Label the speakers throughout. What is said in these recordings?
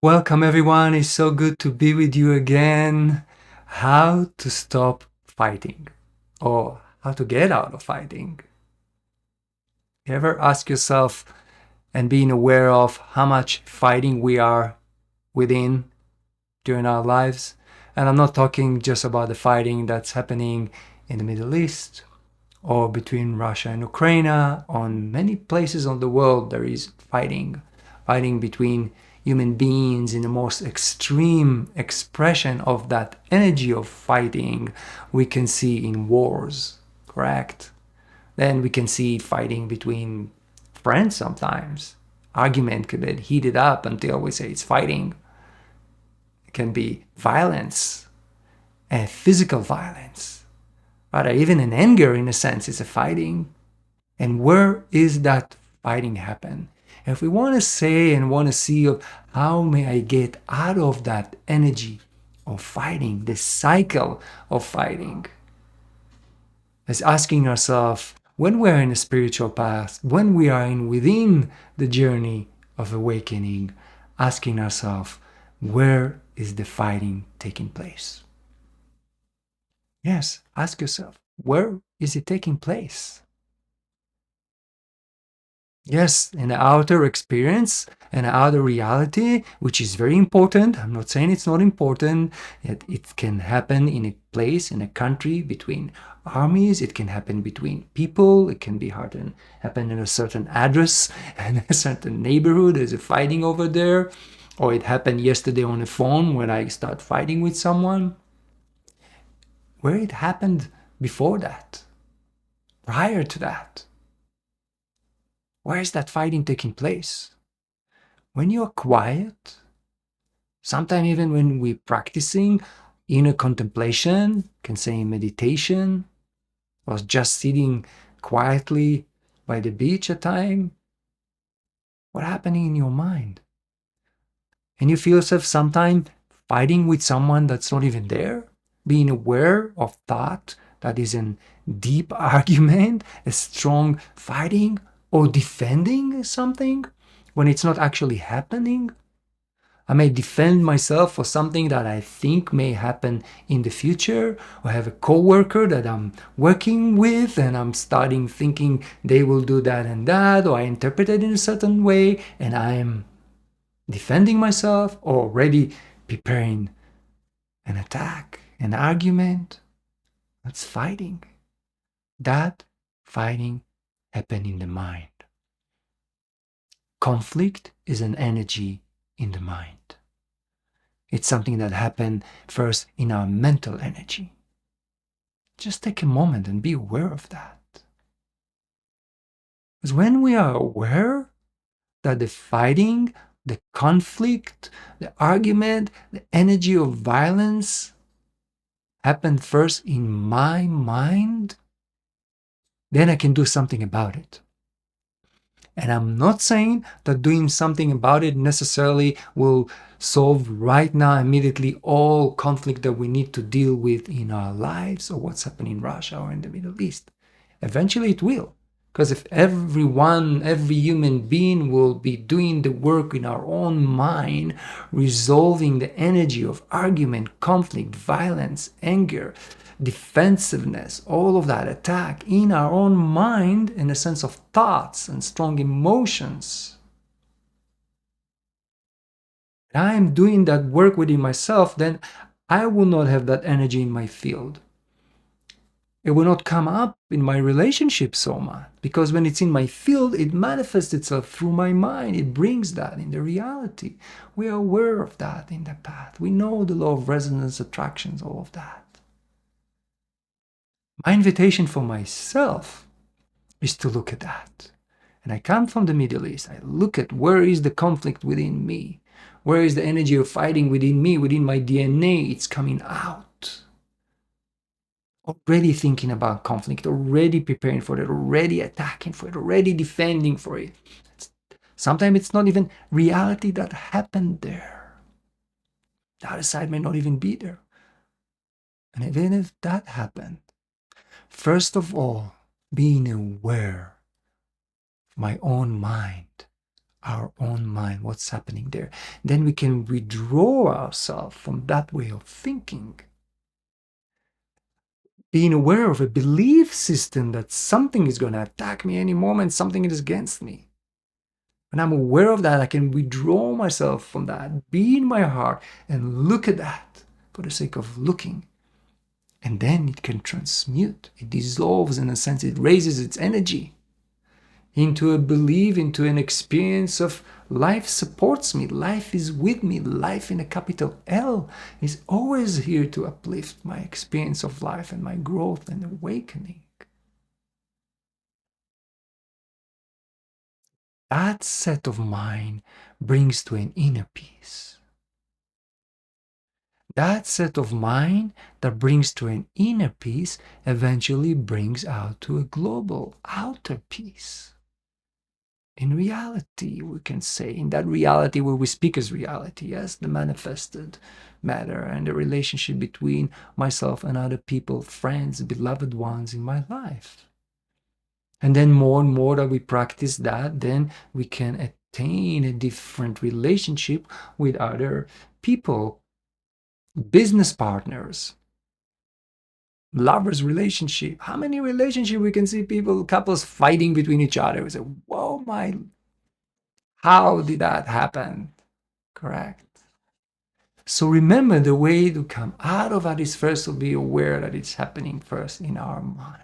Speaker 1: Welcome everyone, it's so good to be with you again. How to stop fighting or how to get out of fighting. You ever ask yourself and being aware of how much fighting we are within during our lives? And I'm not talking just about the fighting that's happening in the Middle East or between Russia and Ukraine. On many places of the world there is fighting between human beings in the most extreme expression of that energy of fighting we can see in wars, correct? Then we can see fighting between friends sometimes. Argument could get heated up until we say it's fighting. It can be violence, and physical violence. Rather, even in anger, in a sense, is a fighting. And where is that fighting happen? If we want to say and want to see of how may I get out of that energy of fighting, this cycle of fighting, is asking ourselves, when we're in a spiritual path, when we are in within the journey of awakening, asking ourselves, where is the fighting taking place? Yes, ask yourself, where is it taking place? Yes, an outer experience, an outer reality, which is very important. I'm not saying it's not important. It can happen in a place, in a country, between armies. It can happen between people. It can be happen in a certain address and a certain neighborhood. There's a fighting over there. Or it happened yesterday on the phone when I start fighting with someone. Where it happened before that, prior to that. Where is that fighting taking place? When you're quiet, sometimes even when we're practicing inner contemplation, can say meditation, or just sitting quietly by the beach at time, what's happening in your mind? And you feel yourself sometimes fighting with someone that's not even there, being aware of thought that is in deep argument, a strong fighting, or defending something when it's not actually happening. I may defend myself for something that I think may happen in the future, or have a coworker that I'm working with and I'm starting thinking they will do that and that, or I interpret it in a certain way and I am defending myself or already preparing an attack, an argument. That's fighting. That fighting happens in the mind. Conflict is an energy in the mind. It's something that happened first in our mental energy. Just take a moment and be aware of that. Because when we are aware that the fighting, the conflict, the argument, the energy of violence happened first in my mind, then I can do something about it. And I'm not saying that doing something about it necessarily will solve right now immediately all conflict that we need to deal with in our lives or what's happening in Russia or in the Middle East. Eventually it will. Because if every human being will be doing the work in our own mind, resolving the energy of argument, conflict, violence, anger, defensiveness, all of that attack in our own mind in the sense of thoughts and strong emotions. If I am doing that work within myself, then I will not have that energy in my field. It will not come up in my relationship so much, because when it's in my field, it manifests itself through my mind. It brings that in the reality. We are aware of that in the path. We know the law of resonance, attractions, all of that. My invitation for myself is to look at that. And I come from the Middle East. I look at where is the conflict within me? Where is the energy of fighting within me, within my DNA? It's coming out. Already thinking about conflict, already preparing for it, already attacking for it, already defending for it. Sometimes it's not even reality that happened there. The other side may not even be there. And even if that happened, first of all, being aware of my own mind, our own mind, what's happening there. Then we can withdraw ourselves from that way of thinking. Being aware of a belief system that something is going to attack me any moment, something is against me. When I'm aware of that, I can withdraw myself from that, be in my heart, and look at that for the sake of looking. And then it can transmute, it dissolves in a sense, it raises its energy into a belief, into an experience of life supports me, life is with me, life in a capital L is always here to uplift my experience of life and my growth and awakening. That set of mind brings to an inner peace. That set of mind that brings to an inner peace eventually brings out to a global outer peace. In reality, we can say, in that reality where we speak as reality, yes, the manifested matter and the relationship between myself and other people, friends, beloved ones in my life. And then more and more that we practice that, then we can attain a different relationship with other people, business partners, lovers relationship. How many relationships we can see people, couples fighting between each other? We say, whoa, how did that happen? Correct. So remember, the way to come out of that is first to be aware that it's happening first in our mind.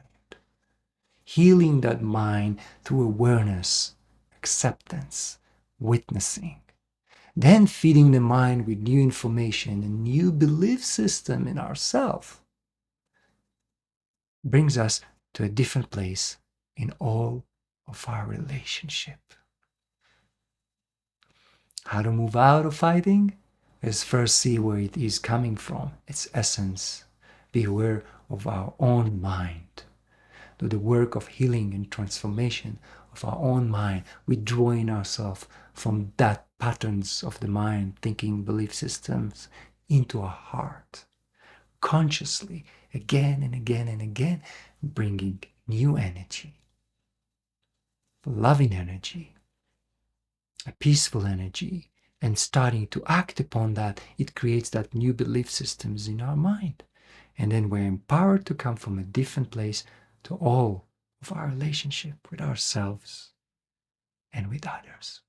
Speaker 1: Healing that mind through awareness, acceptance, witnessing. Then feeding the mind with new information, a new belief system in ourselves brings us to a different place in all of our relationship. How to move out of fighting is first see where it is coming from, its essence. Be aware of our own mind. Do the work of healing and transformation of our own mind, withdrawing ourselves from that patterns of the mind, thinking, belief systems into our heart. Consciously, again and again and again, bringing new energy, loving energy, a peaceful energy, and starting to act upon that, it creates that new belief systems in our mind. And then we're empowered to come from a different place to all of our relationship with ourselves and with others.